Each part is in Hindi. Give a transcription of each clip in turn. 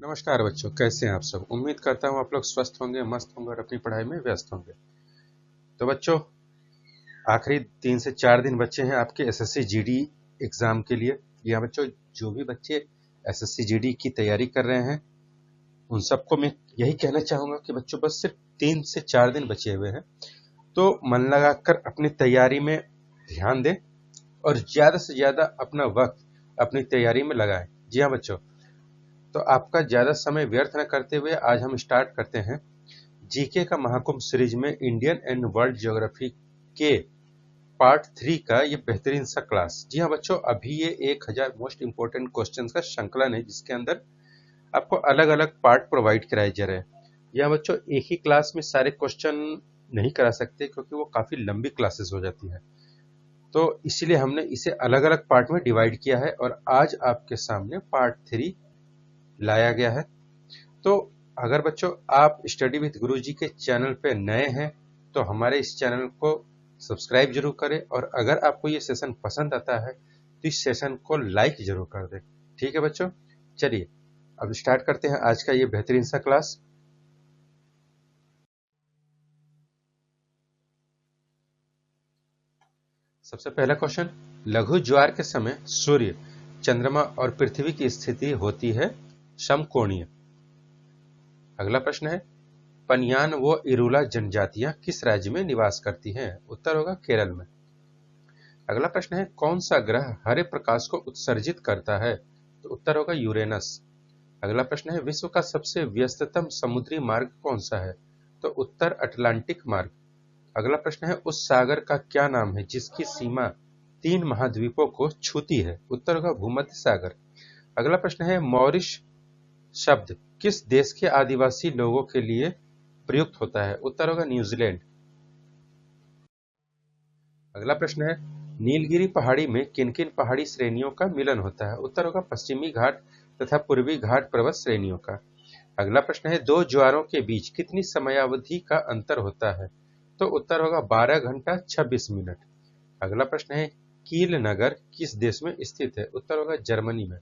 नमस्कार बच्चों, कैसे हैं आप सब। उम्मीद करता हूँ आप लोग स्वस्थ होंगे, मस्त होंगे और अपनी पढ़ाई में व्यस्त होंगे। तो बच्चों, आखिरी 3 से 4 दिन बच्चे हैं आपके एसएससी जीडी एग्जाम के लिए। या बच्चों, जो भी बच्चे एसएससी जीडी की तैयारी कर रहे हैं उन सबको मैं यही कहना चाहूंगा कि बच्चों, बस सिर्फ 3 से 4 दिन बचे हुए हैं, तो मन लगाकर अपनी तैयारी में ध्यान दें और ज्यादा से ज्यादा अपना वक्त अपनी तैयारी में लगाएं। जी हाँ बच्चों, तो आपका ज्यादा समय व्यर्थ न करते हुए आज हम स्टार्ट करते हैं जीके का महाकुंभ सीरीज में इंडियन एंड वर्ल्ड ज्योग्राफी के पार्ट 3 का ये बेहतरीन सा क्लास। जी हाँ बच्चों, अभी ये 1000 मोस्ट इंपोर्टेंट क्वेश्चंस का श्रृंखलन है जिसके अंदर आपको अलग अलग पार्ट प्रोवाइड कराए जा रहे हैं। जी हाँ बच्चों, एक ही क्लास में सारे क्वेश्चन नहीं करा सकते क्योंकि वो काफी लंबी क्लासेस हो जाती है, तो इसीलिए हमने इसे अलग अलग पार्ट में डिवाइड किया है और आज आपके सामने पार्ट 3 लाया गया है। तो अगर बच्चों आप स्टडी विद गुरुजी के चैनल पे नए हैं तो हमारे इस चैनल को सब्सक्राइब जरूर करें, और अगर आपको ये सेशन पसंद आता है तो इस सेशन को लाइक जरूर कर दें। ठीक है बच्चों, चलिए अब स्टार्ट करते हैं आज का ये बेहतरीन सा क्लास। सबसे पहला क्वेश्चन, लघु ज्वार के समय सूर्य, चंद्रमा और पृथ्वी की स्थिति होती है समकोणीय। अगला प्रश्न है, पनियान व इरूला जनजातियां किस राज्य में निवास करती हैं। उत्तर होगा केरल में। अगला प्रश्न है, कौन सा ग्रह हरे प्रकाश को उत्सर्जित करता है। तो उत्तर होगा यूरेनस। अगला प्रश्न है, विश्व का सबसे व्यस्ततम समुद्री मार्ग कौन सा है। तो उत्तर अटलांटिक मार्ग। अगला प्रश्न है, उस सागर का क्या नाम है जिसकी सीमा 3 महाद्वीपों को छूती है। उत्तर होगा भूमध्य सागर। अगला प्रश्न है, मॉरिश शब्द किस देश के आदिवासी लोगों के लिए प्रयुक्त होता है। उत्तर होगा न्यूजीलैंड। अगला प्रश्न है, नीलगिरी पहाड़ी में किन किन पहाड़ी श्रेणियों का मिलन होता है। उत्तर होगा पश्चिमी घाट तथा पूर्वी घाट पर्वत श्रेणियों का। अगला प्रश्न है, दो ज्वारों के बीच कितनी समयावधि का अंतर होता है। तो उत्तर होगा 12 घंटा 26 मिनट। अगला प्रश्न है, कील नगर किस देश में स्थित है। उत्तर होगा जर्मनी में।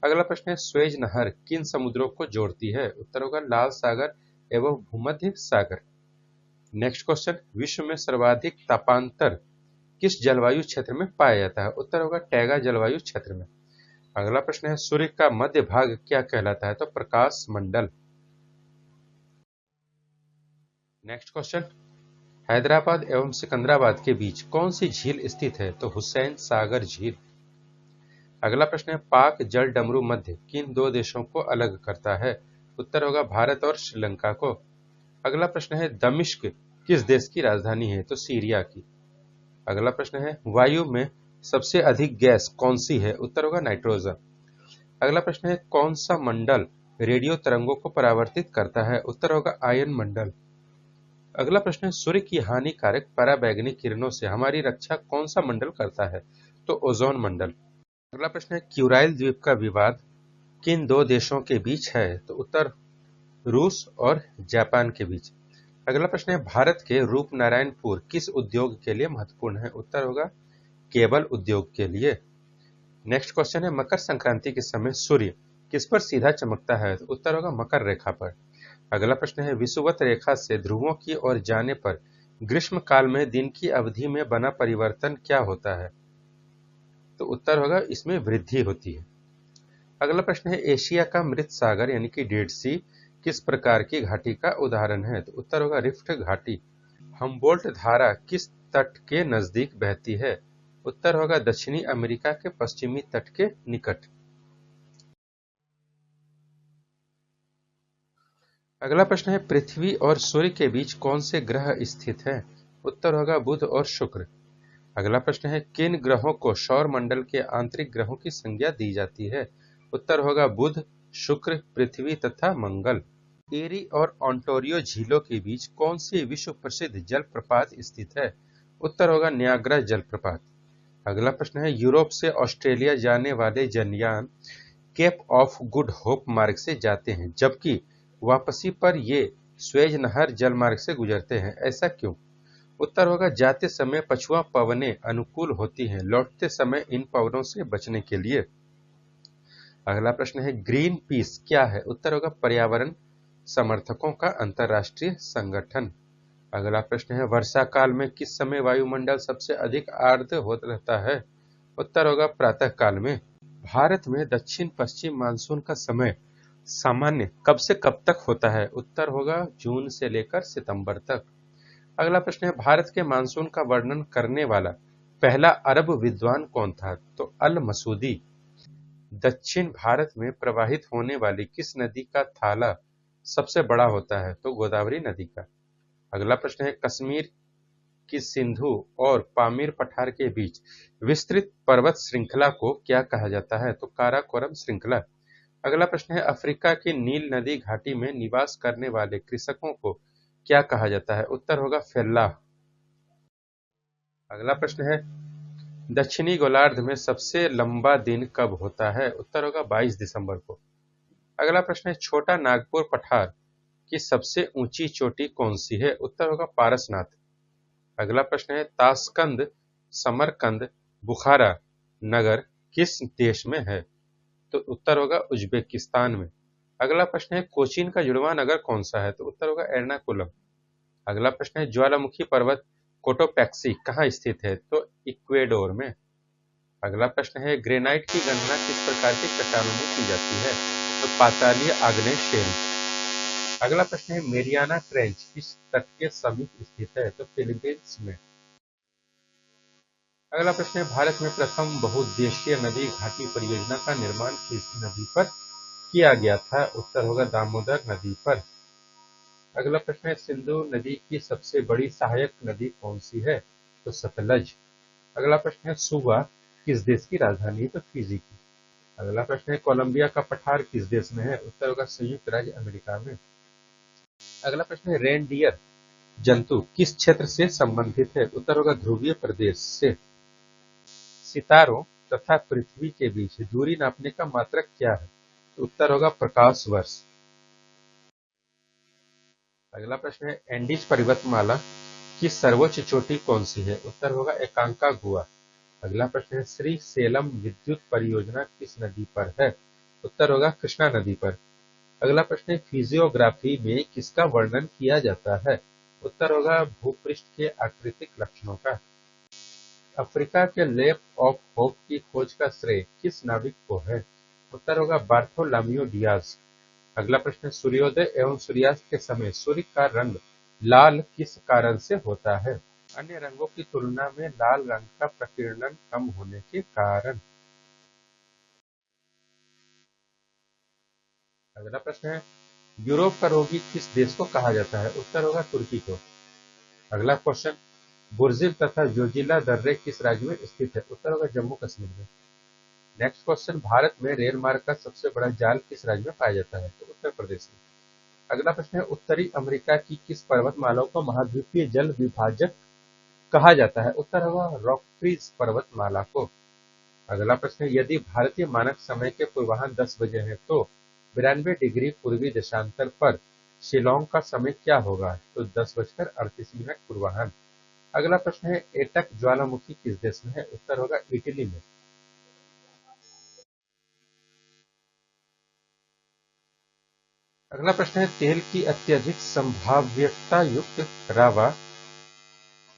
अगला प्रश्न है, स्वेज नहर किन समुद्रों को जोड़ती है। उत्तर होगा लाल सागर एवं भूमध्य सागर। नेक्स्ट क्वेश्चन, विश्व में सर्वाधिक तापांतर किस जलवायु क्षेत्र में पाया जाता है। उत्तर होगा टैगा जलवायु क्षेत्र में। अगला प्रश्न है, सूर्य का मध्य भाग क्या कहलाता है। तो प्रकाश मंडल। नेक्स्ट क्वेश्चन, हैदराबाद एवं सिकंदराबाद के बीच कौन सी झील स्थित है। तो हुसैन सागर झील। अगला प्रश्न है, पाक जल डमरू मध्य किन दो देशों को अलग करता है। उत्तर होगा भारत और श्रीलंका को। अगला प्रश्न है, दमिश्क किस देश की राजधानी है। तो सीरिया की। अगला प्रश्न है, वायु में सबसे अधिक गैस कौन सी है। उत्तर होगा नाइट्रोजन। अगला प्रश्न है, कौन सा मंडल रेडियो तरंगों को परावर्तित करता है। उत्तर होगा आयन मंडल। अगला प्रश्न है, सूर्य की हानिकारक पराबैंगनी किरणों से हमारी रक्षा कौन सा मंडल करता है। तो ओजोन मंडल। अगला प्रश्न है, क्यूराइल द्वीप का विवाद किन दो देशों के बीच है। तो उत्तर रूस और जापान के बीच। अगला प्रश्न है, भारत के रूपनारायणपुर किस उद्योग के लिए महत्वपूर्ण है। उत्तर होगा केबल उद्योग के लिए। नेक्स्ट क्वेश्चन है, मकर संक्रांति के समय सूर्य किस पर सीधा चमकता है। तो उत्तर होगा मकर रेखा पर। अगला प्रश्न है, विषुवत रेखा से ध्रुवों की ओर जाने पर ग्रीष्म काल में दिन की अवधि में बना परिवर्तन क्या होता है। तो उत्तर होगा इसमें वृद्धि होती है। अगला प्रश्न है, एशिया का मृत सागर यानी कि डेड सी किस प्रकार की घाटी का उदाहरण है। तो उत्तर होगा रिफ्ट घाटी। हम्बोल्ट धारा किस तट के नजदीक बहती है। उत्तर होगा दक्षिणी अमेरिका के पश्चिमी तट के निकट। अगला प्रश्न है, पृथ्वी और सूर्य के बीच कौन से ग्रह स्थित हैं। उत्तर होगा बुध और शुक्र। अगला प्रश्न है, किन ग्रहों को सौर मंडल के आंतरिक ग्रहों की संज्ञा दी जाती है। उत्तर होगा बुध, शुक्र, पृथ्वी तथा मंगल। एरी और ओंटारियो झीलों के बीच कौन सी विश्व प्रसिद्ध जलप्रपात स्थित है। उत्तर होगा न्याग्रा जलप्रपात। अगला प्रश्न है, यूरोप से ऑस्ट्रेलिया जाने वाले जनयान केप ऑफ गुड होप मार्ग से जाते हैं जबकि वापसी पर ये स्वेज नहर जलमार्ग से गुजरते हैं, ऐसा क्यों। उत्तर होगा जाते समय पछुआ पवनें अनुकूल होती हैं, लौटते समय इन पवनों से बचने के लिए। अगला प्रश्न है ग्रीन पीस क्या है? उत्तर होगा पर्यावरण समर्थकों का अंतरराष्ट्रीय संगठन। अगला प्रश्न है वर्षा काल में किस समय वायुमंडल सबसे अधिक आर्द्र होता रहता है? उत्तर होगा प्रातः काल में। भारत में दक्षिण पश्चिम मानसून का समय सामान्य कब से कब तक होता है? उत्तर होगा जून से लेकर सितंबर तक। अगला प्रश्न है भारत के मानसून का वर्णन करने वाला पहला अरब विद्वान कौन था? तो अल मसूदी। दक्षिण भारत में प्रवाहित होने वाली किस नदी का थाला सबसे बड़ा होता है? तो गोदावरी नदी का। अगला प्रश्न है कश्मीर की सिंधु और पामीर पठार के बीच विस्तृत पर्वत श्रृंखला को क्या कहा जाता है? तो काराकोरम श्रृंखला। अगला प्रश्न है अफ्रीका की नील नदी घाटी में निवास करने वाले कृषकों को क्या कहा जाता है? उत्तर होगा फेल्लाह। अगला प्रश्न है दक्षिणी गोलार्ध में सबसे लंबा दिन कब होता है? उत्तर होगा 22 दिसंबर को। अगला प्रश्न है छोटा नागपुर पठार की सबसे ऊंची चोटी कौन सी है? उत्तर होगा पारसनाथ। अगला प्रश्न है ताशकंद समरकंद बुखारा नगर किस देश में है? तो उत्तर होगा उज्बेकिस्तान में। अगला प्रश्न है कोचीन का जुड़वां नगर कौन सा है? तो उत्तर होगा एर्नाकुलम। अगला प्रश्न है ज्वालामुखी पर्वत कोटोपैक्सी कहाँ स्थित है? तो इक्वेडोर में। अगला प्रश्न है ग्रेनाइट की गणना किस प्रकार की चट्टानों में की जाती है? तो पातालीय आग्नेय शेल। अगला प्रश्न है मेरियाना ट्रेंच किस तट के समीप स्थित है? तो फिलीपींस में। अगला प्रश्न है भारत में प्रथम बहुउद्देशीय नदी घाटी परियोजना का निर्माण किस नदी पर किया गया था? उत्तर होगा दामोदर नदी पर। अगला प्रश्न है सिंधु नदी की सबसे बड़ी सहायक नदी कौन सी है? तो सतलज। अगला प्रश्न है सुवा किस देश की राजधानी है? तो फिजी की। अगला प्रश्न है कोलंबिया का पठार किस देश में है? उत्तर होगा संयुक्त राज्य अमेरिका में। अगला प्रश्न है रेनडियर जंतु किस क्षेत्र से संबंधित है? उत्तर होगा ध्रुवीय प्रदेश से। सितारों तथा पृथ्वी के बीच दूरी नापने का मात्रक क्या है? तो उत्तर होगा प्रकाश वर्ष। अगला प्रश्न है एंडीज पर्वतमाला की सर्वोच्च चोटी कौन सी है? उत्तर होगा एकांकागुआ। अगला प्रश्न है श्री सेलम विद्युत परियोजना किस नदी पर है? उत्तर होगा कृष्णा नदी पर। अगला प्रश्न है फिजियोग्राफी में किसका वर्णन किया जाता है? उत्तर होगा भूपृष्ठ के आकृतिक लक्षणों का। अफ्रीका के लेप ऑफ होप की खोज का श्रेय किस नाविक को है? उत्तर होगा बार्थोलोम्यू डियाज। अगला प्रश्न है सूर्योदय एवं सूर्यास्त के समय सूर्य का रंग लाल किस कारण से होता है? अन्य रंगों की तुलना में लाल रंग का प्रकीर्णन कम होने के कारण। अगला प्रश्न है यूरोप का रोगी किस देश को कहा जाता है? उत्तर होगा तुर्की को। अगला क्वेश्चन बुर्जिल तथा जोजिला दर्रे किस राज्य में स्थित है? उत्तर होगा जम्मू कश्मीर में। नेक्स्ट क्वेश्चन भारत में रेल मार्ग का सबसे बड़ा जाल किस राज्य में पाया जाता है? तो उत्तर प्रदेश में। अगला प्रश्न है उत्तरी अमेरिका की किस पर्वतमाला को महाद्वीपीय जल विभाजक कहा जाता है? उत्तर होगा रॉकफीज पर्वतमाला को। अगला प्रश्न है यदि भारतीय मानक समय के पूर्वाह्न 10 बजे है तो 92 डिग्री पूर्वी देशांतर पर शिलोंग का समय क्या होगा? तो 10:38 पूर्वाह्न। अगला प्रश्न है एटक ज्वालामुखी किस देश में है? उत्तर होगा इटली में। अगला प्रश्न है तेल की अत्यधिक संभाव्यता युक्त रावा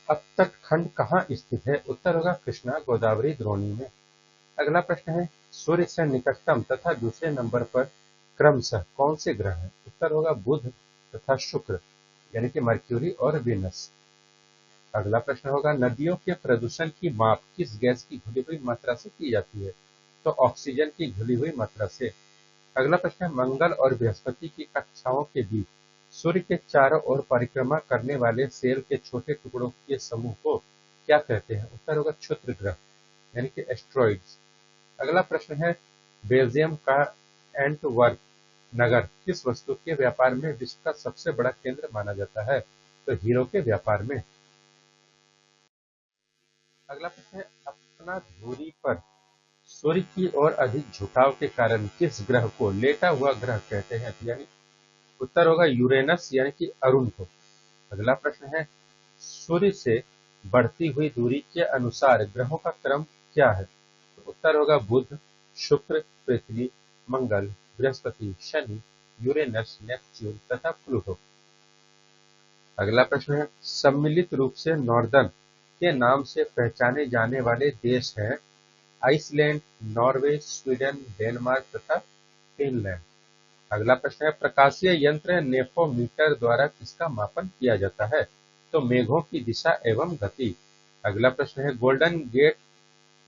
अपतट कहाँ स्थित है? उत्तर होगा कृष्णा गोदावरी द्रोणी में। अगला प्रश्न है सूर्य से निकटतम तथा दूसरे नंबर पर क्रमशः कौन से ग्रह हैं? उत्तर होगा बुध तथा शुक्र यानी कि मर्क्यूरी और वीनस। अगला प्रश्न होगा नदियों के प्रदूषण की माप किस गैस की घुली हुई मात्रा से की जाती है? तो ऑक्सीजन की घुली हुई मात्रा से। अगला प्रश्न है मंगल और बृहस्पति की कक्षाओं के बीच सूर्य के चारों ओर परिक्रमा करने वाले सेल के छोटे टुकड़ों के समूह को क्या कहते हैं? उत्तर होगा क्षुद्र ग्रह यानी कि एस्ट्रॉइड्स। अगला प्रश्न है बेल्जियम का एंटवर्प नगर किस वस्तु के व्यापार में विश्व का सबसे बड़ा केंद्र माना जाता है? तो हीरो के व्यापार में। अगला प्रश्न है अपना धुरी पर सूर्य की ओर अधिक झुकाव के कारण किस ग्रह को लेटा हुआ ग्रह कहते हैं? यानी उत्तर होगा यूरेनस यानी कि अरुण को। अगला प्रश्न है सूर्य से बढ़ती हुई दूरी के अनुसार ग्रहों का क्रम क्या है? तो उत्तर होगा बुध शुक्र पृथ्वी मंगल, बृहस्पति, शनि, यूरेनस, नेपच्यून तथा प्लूटो। अगला प्रश्न है, सम्मिलित रूप से नॉर्दर्न के नाम से पहचाने जाने वाले देश हैं आइसलैंड, नॉर्वे, स्वीडन, डेनमार्क तथा फिनलैंड। अगला प्रश्न है, प्रकाशीय यंत्र नेफोमीटर द्वारा किसका मापन किया जाता है? तो मेघों की दिशा एवं गति। अगला प्रश्न है, गोल्डन गेट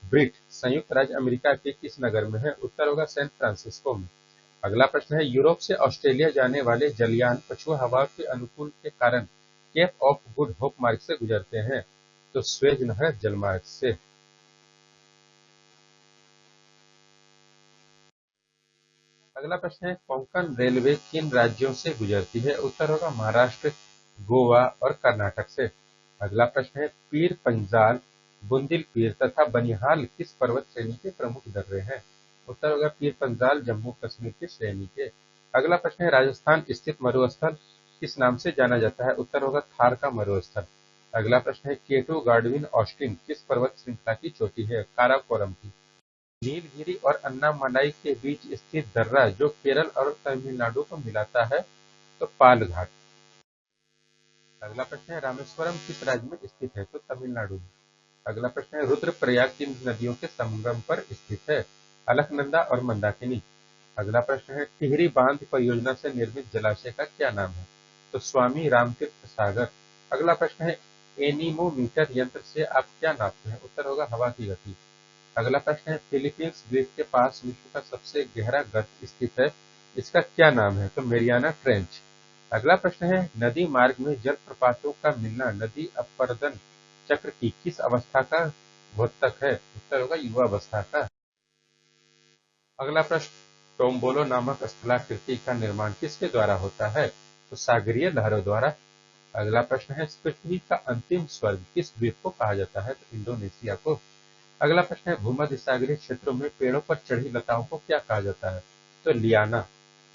ब्रिज संयुक्त राज्य अमेरिका के किस नगर में है? उत्तर होगा सैन फ्रांसिस्को में। अगला प्रश्न है, यूरोप से ऑस्ट्रेलिया जाने वाले जलयान पछुआ हवा के अनुकूल के कारण केप ऑफ गुड होप मार्ग से गुजरते हैं? तो स्वेज नहर जलमार्ग से। अगला प्रश्न है, कोंकण रेलवे किन राज्यों से गुजरती है? उत्तर होगा महाराष्ट्र, गोवा और कर्नाटक से। अगला प्रश्न है, पीर पंजाल, बुंदेलपीर तथा बनिहाल किस पर्वत श्रेणी के प्रमुख दर्रे हैं? उत्तर होगा पीर पंजाल जम्मू कश्मीर की श्रेणी के। अगला प्रश्न है, राजस्थान स्थित मरुस्थल किस नाम से जाना जाता है? उत्तर होगा थार का मरुस्थल। अगला प्रश्न है, केटू गार्डविन ऑस्टिन किस पर्वत श्रृंखला की चोटी है? काराकोरम की। नीलगिरी और अन्नामलाई के बीच स्थित दर्रा जो केरल और तमिलनाडु को मिलाता है? तो पाल घाट। अगला प्रश्न है, रामेश्वरम किस राज्य में स्थित है? तो तमिलनाडु में। अगला प्रश्न है, रुद्रप्रयाग किन नदियों के संगम पर स्थित है? अलकनंदा और मंदाकिनी। अगला प्रश्न है, टिहरी बांध परियोजना से निर्मित जलाशय का क्या नाम है? तो स्वामी रामतीर्थ सागर। अगला प्रश्न है, एनीमोमीटर यंत्र से आप क्या नापते हैं? उत्तर होगा हवा की गति। अगला प्रश्न है, फिलीपींस द्वीप के पास विश्व का सबसे गहरा गर्त स्थित है, इसका क्या नाम है? तो मेरियाना ट्रेंच। अगला प्रश्न है, नदी मार्ग में जलप्रपातों का मिलना नदी अपरदन चक्र की किस अवस्था का द्योतक है? उत्तर होगा युवावस्था का। अगला प्रश्न, टोम्बोलो नामक स्थलाकृति का निर्माण किसके द्वारा होता है? तो सागरीय लहरों द्वारा। अगला प्रश्न है, पृथ्वी का अंतिम स्वर्ग किस द्वीप को कहा जाता है? तो इंडोनेशिया को। अगला प्रश्न है, भूमध्य सागरीय क्षेत्रों में पेड़ों पर चढ़ी लताओं को क्या कहा जाता है? तो लियाना।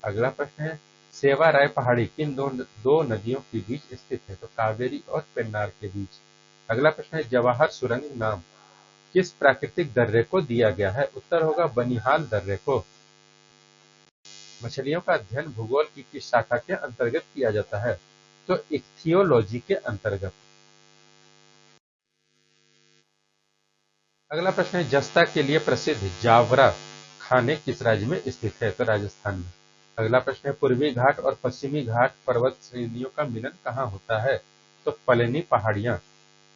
अगला प्रश्न है, सेवाराय पहाड़ी किन दो नदियों के बीच स्थित है? तो कावेरी और पेन्नार के बीच। अगला प्रश्न है, जवाहर सुरंग नाम किस प्राकृतिक दर्रे को दिया गया है? उत्तर होगा बनिहाल दर्रे को। मछलियों का अध्ययन भूगोल की किस शाखा के अंतर्गत किया जाता है? तो इक्थियोलॉजी के अंतर्गत। अगला प्रश्न है, जस्ता के लिए प्रसिद्ध जावरा खाने किस राज्य में स्थित है? तो राजस्थान में। अगला प्रश्न है, पूर्वी घाट और पश्चिमी घाट पर्वत श्रेणियों का मिलन कहाँ होता है? तो पलेनी पहाड़ियां।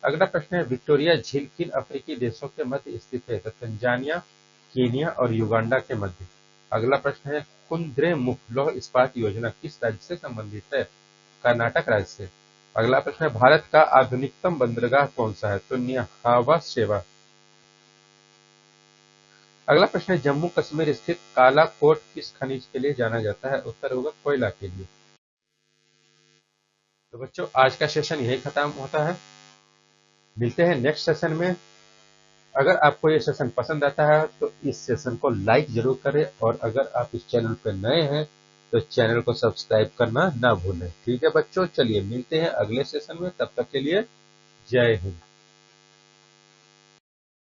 अगला प्रश्न है, विक्टोरिया झील किन अफ्रीकी देशों के मध्य स्थित है? तो तंजानिया, केनिया और युगांडा के मध्य। अगला प्रश्न है, कुद्रेमुख लौह इस्पात योजना किस राज्य से संबंधित है? कर्नाटक राज्य से। अगला प्रश्न है, भारत का आधुनिकतम बंदरगाह कौन सा है? तो न्याहावा शेवा। अगला प्रश्न है, जम्मू कश्मीर स्थित काला कोट किस खनिज के लिए जाना जाता है? उत्तर होगा कोयला के लिए। तो बच्चों, आज का सेशन यही खत्म होता है। मिलते हैं नेक्स्ट सेशन में। अगर आपको ये सेशन पसंद आता है तो इस सेशन को लाइक जरूर करें, और अगर आप इस चैनल पर नए हैं तो चैनल को सब्सक्राइब करना ना भूलें। ठीक है बच्चों, चलिए मिलते हैं अगले सेशन में। तब तक के लिए जय हिंद।